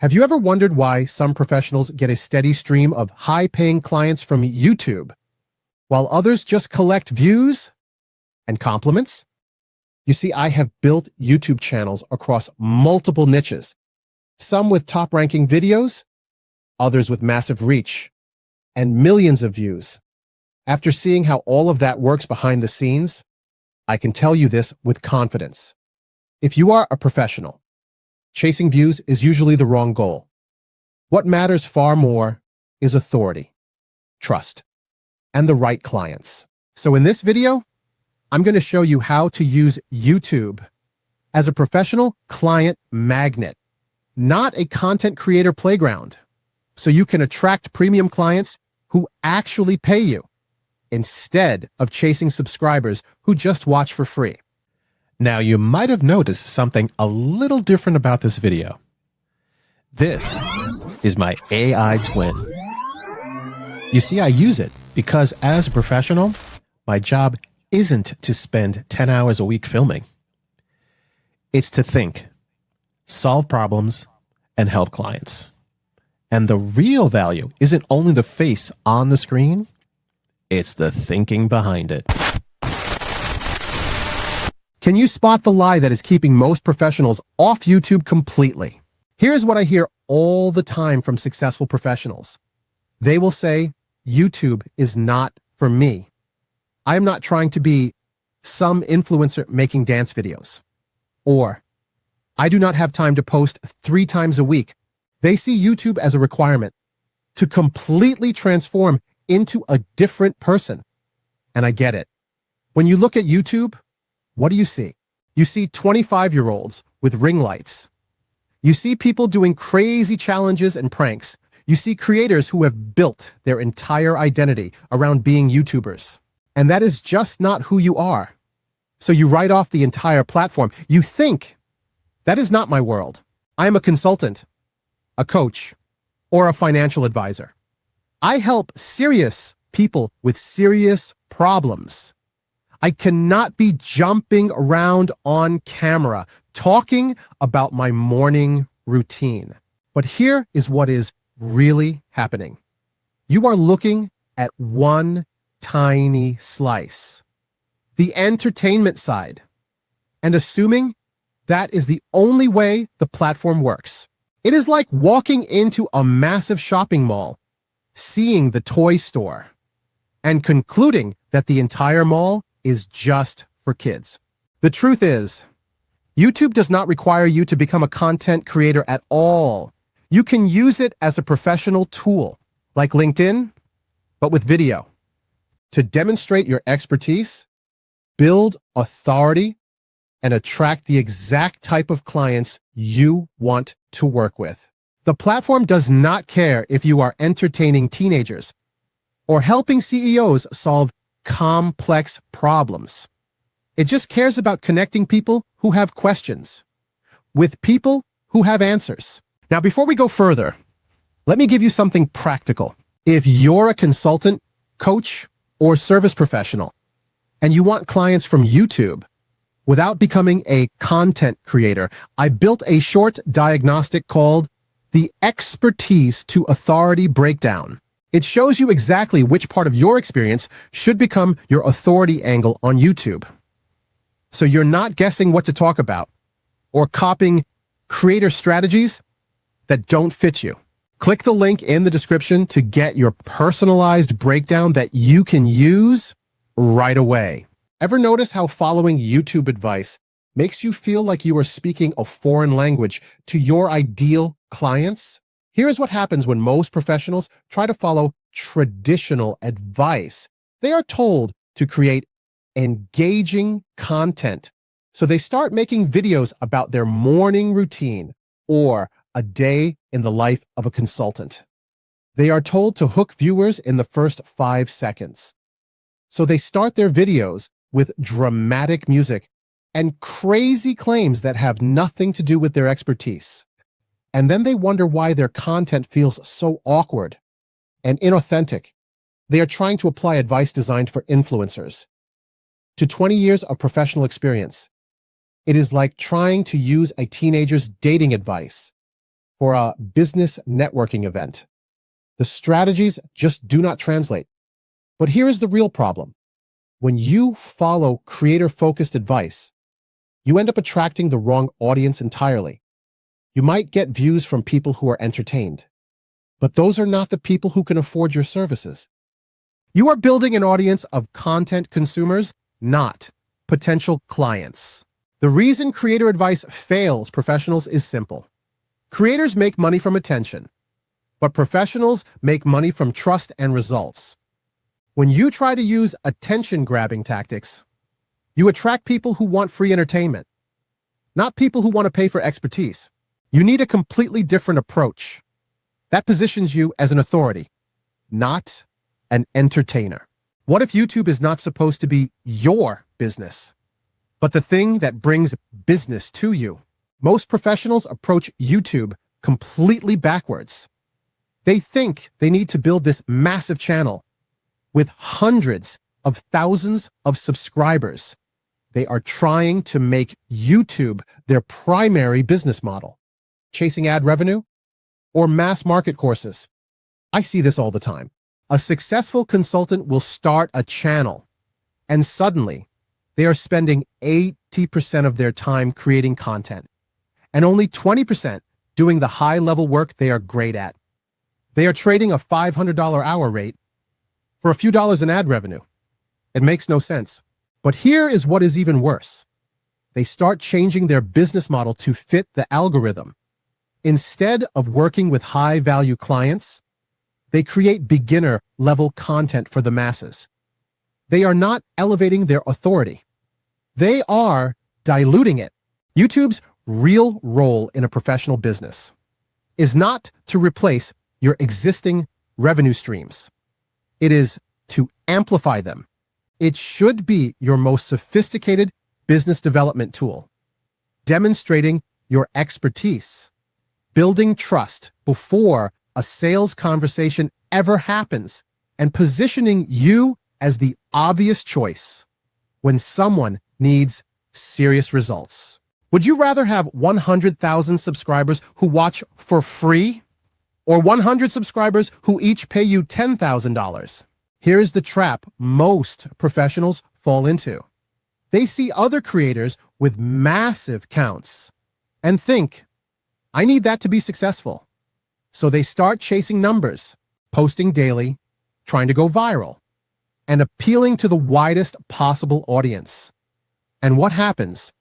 Have you ever wondered why some professionals get a steady stream of high-paying clients from YouTube, while others just collect views and compliments? You see, I have built YouTube channels across multiple niches, some with top-ranking videos, others with massive reach, and millions of views. After seeing how all of that works behind the scenes, I can tell you this with confidence. If you are a professional, chasing views is usually the wrong goal. What matters far more is authority, trust, and the right clients. So in this video, I'm going to show you how to use YouTube as a professional client magnet, not a content creator playground, so you can attract premium clients who actually pay you instead of chasing subscribers who just watch for free. Now, you might have noticed something a little different about this video. This is my AI twin. You see, I use it because as a professional, my job isn't to spend 10 hours a week filming. It's to think, solve problems, and help clients. And the real value isn't only the face on the screen, it's the thinking behind it. Can you spot the lie that is keeping most professionals off YouTube completely? Here's what I hear all the time from successful professionals. They will say, YouTube is not for me. I am not trying to be some influencer making dance videos. Or, I do not have time to post 3 times a week. They see YouTube as a requirement to completely transform into a different person. And I get it. When you look at YouTube, what do you see? You see 25-year-olds with ring lights. You see people doing crazy challenges and pranks. You see creators who have built their entire identity around being YouTubers. And that is just not who you are. So you write off the entire platform. You think, that is not my world. I am a consultant, a coach, or a financial advisor. I help serious people with serious problems. I cannot be jumping around on camera, talking about my morning routine. But here is what is really happening. You are looking at one tiny slice, the entertainment side, and assuming that is the only way the platform works. It is like walking into a massive shopping mall, seeing the toy store, and concluding that the entire mall is just for kids. The truth is, YouTube does not require you to become a content creator at all. You can use it as a professional tool, like LinkedIn, but with video, to demonstrate your expertise, build authority, and attract the exact type of clients you want to work with. The platform does not care if you are entertaining teenagers or helping CEOs solve complex problems. It just cares about connecting people who have questions with people who have answers. Now, before we go further, let me give you something practical. If you're a consultant, coach, or service professional, and you want clients from YouTube without becoming a content creator, I built a short diagnostic called the Expertise to Authority Breakdown. It shows you exactly which part of your experience should become your authority angle on YouTube. So you're not guessing what to talk about or copying creator strategies that don't fit you. Click the link in the description to get your personalized breakdown that you can use right away. Ever notice how following YouTube advice makes you feel like you are speaking a foreign language to your ideal clients? Here's what happens when most professionals try to follow traditional advice. They are told to create engaging content. So they start making videos about their morning routine or a day in the life of a consultant. They are told to hook viewers in the first 5 seconds. So they start their videos with dramatic music and crazy claims that have nothing to do with their expertise. And then they wonder why their content feels so awkward and inauthentic. They are trying to apply advice designed for influencers. To 20 years of professional experience, it is like trying to use a teenager's dating advice for a business networking event. The strategies just do not translate. But here is the real problem. When you follow creator-focused advice, you end up attracting the wrong audience entirely. You might get views from people who are entertained, but those are not the people who can afford your services. You are building an audience of content consumers, not potential clients. The reason creator advice fails professionals is simple. Creators make money from attention, but professionals make money from trust and results. When you try to use attention-grabbing tactics, you attract people who want free entertainment, not people who want to pay for expertise. You need a completely different approach. That positions you as an authority, not an entertainer. What if YouTube is not supposed to be your business, but the thing that brings business to you? Most professionals approach YouTube completely backwards. They think they need to build this massive channel with hundreds of thousands of subscribers. They are trying to make YouTube their primary business model, chasing ad revenue or mass market courses. I see this all the time. A successful consultant will start a channel, and suddenly they are spending 80% of their time creating content, and only 20% doing the high-level work they are great at. They are trading a $500 hour rate for a few dollars in ad revenue. It makes no sense. But here is what is even worse. They start changing their business model to fit the algorithm. Instead of working with high-value clients, they create beginner-level content for the masses. They are not elevating their authority. They are diluting it. YouTube's real role in a professional business is not to replace your existing revenue streams. It is to amplify them. It should be your most sophisticated business development tool, demonstrating your expertise, building trust before a sales conversation ever happens, and positioning you as the obvious choice when someone needs serious results. Would you rather have 100,000 subscribers who watch for free, or 100 subscribers who each pay you $10,000? Here is the trap most professionals fall into. They see other creators with massive counts and think, I need that to be successful. So they start chasing numbers, posting daily, trying to go viral, and appealing to the widest possible audience. And what happens?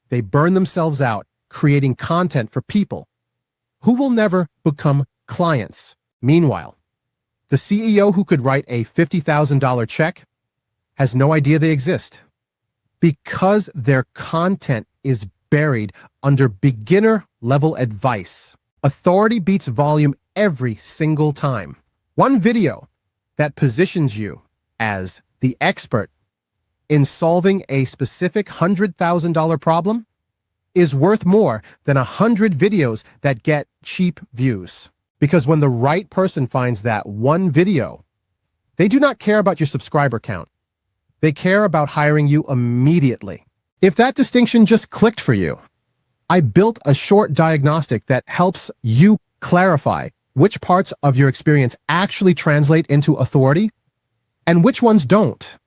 They burn themselves out creating content for people who will never become clients. Meanwhile, the CEO who could write a $50,000 check has no idea they exist because their content is buried under beginner-level advice. Authority beats volume every single time. One video that positions you as the expert in solving a specific $100,000 problem is worth more than 100 videos that get cheap views. Because when the right person finds that one video, they do not care about your subscriber count. They care about hiring you immediately. If that distinction just clicked for you, I built a short diagnostic that helps you clarify which parts of your experience actually translate into authority and which ones don't.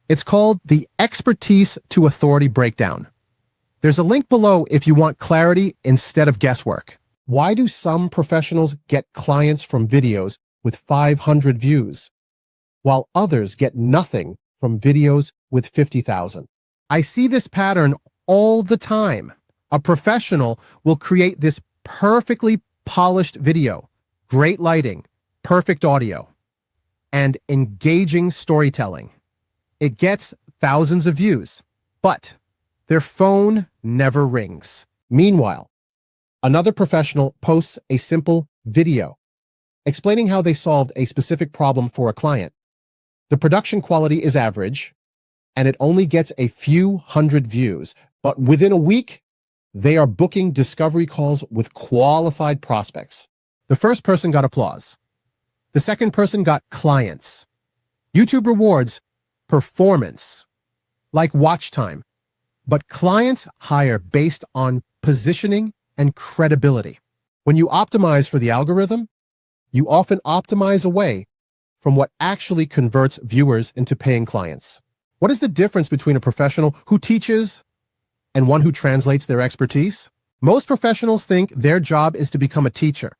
It's called the Expertise to Authority Breakdown. There's a link below if you want clarity instead of guesswork. Why do some professionals get clients from videos with 500 views, while others get nothing from videos with 50,000? I see this pattern all the time. A professional will create this perfectly polished video, great lighting, perfect audio, and engaging storytelling. It gets thousands of views, but their phone never rings. Meanwhile, another professional posts a simple video explaining how they solved a specific problem for a client. The production quality is average, and it only gets a few hundred views, but within a week, they are booking discovery calls with qualified prospects. The first person got applause. The second person got clients. YouTube rewards performance, like watch time, but clients hire based on positioning and credibility. When you optimize for the algorithm, you often optimize away from what actually converts viewers into paying clients. What is the difference between a professional who teaches and one who translates their expertise? Most professionals think their job is to become a teacher,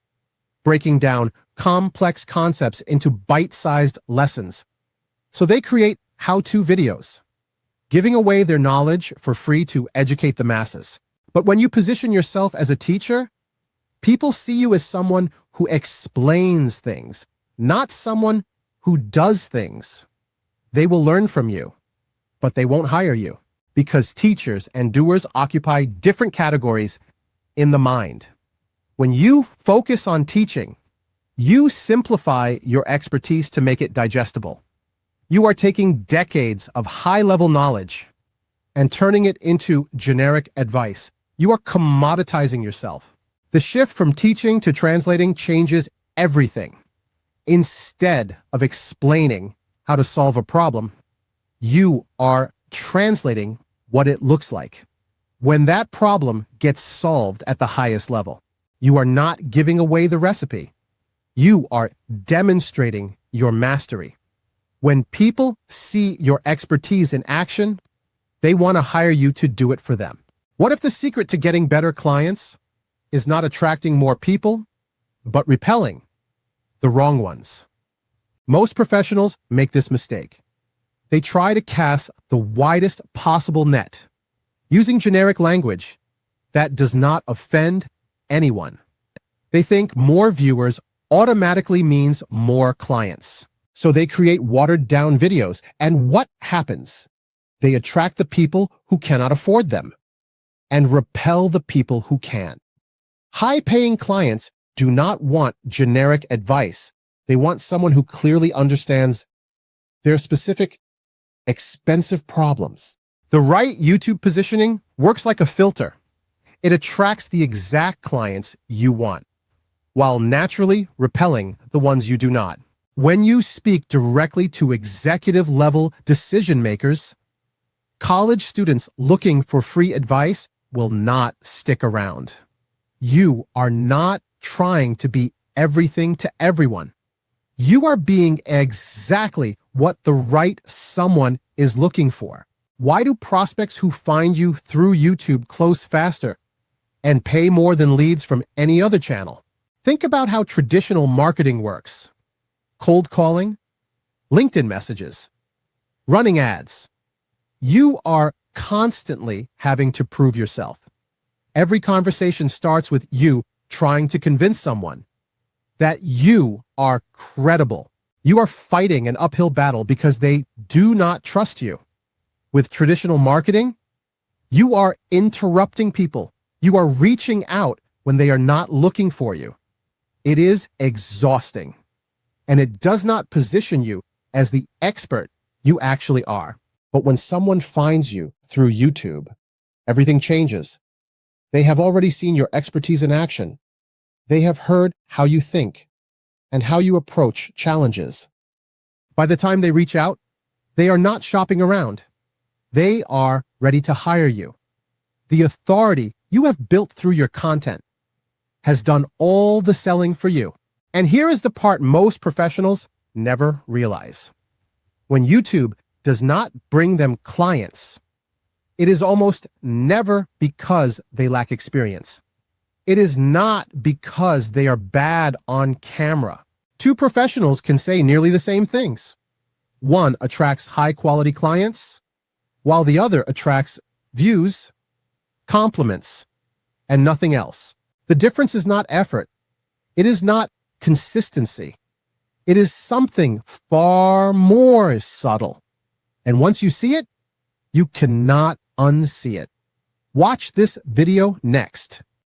breaking down complex concepts into bite-sized lessons. So they create how-to videos, giving away their knowledge for free to educate the masses. But when you position yourself as a teacher, people see you as someone who explains things, not someone who does things. They will learn from you, but they won't hire you, because teachers and doers occupy different categories in the mind. When you focus on teaching, you simplify your expertise to make it digestible. You are taking decades of high-level knowledge and turning it into generic advice. You are commoditizing yourself. The shift from teaching to translating changes everything. Instead of explaining how to solve a problem, you are translating what it looks like. When that problem gets solved at the highest level, you are not giving away the recipe. You are demonstrating your mastery. When people see your expertise in action, they want to hire you to do it for them. What if the secret to getting better clients is not attracting more people, but repelling the wrong ones? Most professionals make this mistake. They try to cast the widest possible net, using generic language that does not offend anyone. They think more viewers automatically means more clients. So they create watered-down videos, and what happens? They attract the people who cannot afford them and repel the people who can. High-paying clients do not want generic advice. They want someone who clearly understands their specific, expensive problems. The right YouTube positioning works like a filter. It attracts the exact clients you want, while naturally repelling the ones you do not. When you speak directly to executive-level decision-makers, college students looking for free advice will not stick around. You are not trying to be everything to everyone. You are being exactly what the right someone is looking for. Why do prospects who find you through YouTube close faster and pay more than leads from any other channel? Think about how traditional marketing works. Cold calling, LinkedIn messages, running ads. You are constantly having to prove yourself. Every conversation starts with you trying to convince someone that you are credible. You are fighting an uphill battle because they do not trust you. With traditional marketing, you are interrupting people. You are reaching out when they are not looking for you. It is exhausting, and it does not position you as the expert you actually are. But when someone finds you through YouTube, everything changes. They have already seen your expertise in action. They have heard how you think and how you approach challenges. By the time they reach out, they are not shopping around. They are ready to hire you. The authority you have built through your content has done all the selling for you. And here is the part most professionals never realize. When YouTube does not bring them clients, it is almost never because they lack experience. It is not because they are bad on camera. Two professionals can say nearly the same things. One attracts high-quality clients, while the other attracts views, compliments, and nothing else. The difference is not effort. It is not consistency. It is something far more subtle. And once you see it, you cannot unsee it. Watch this video next.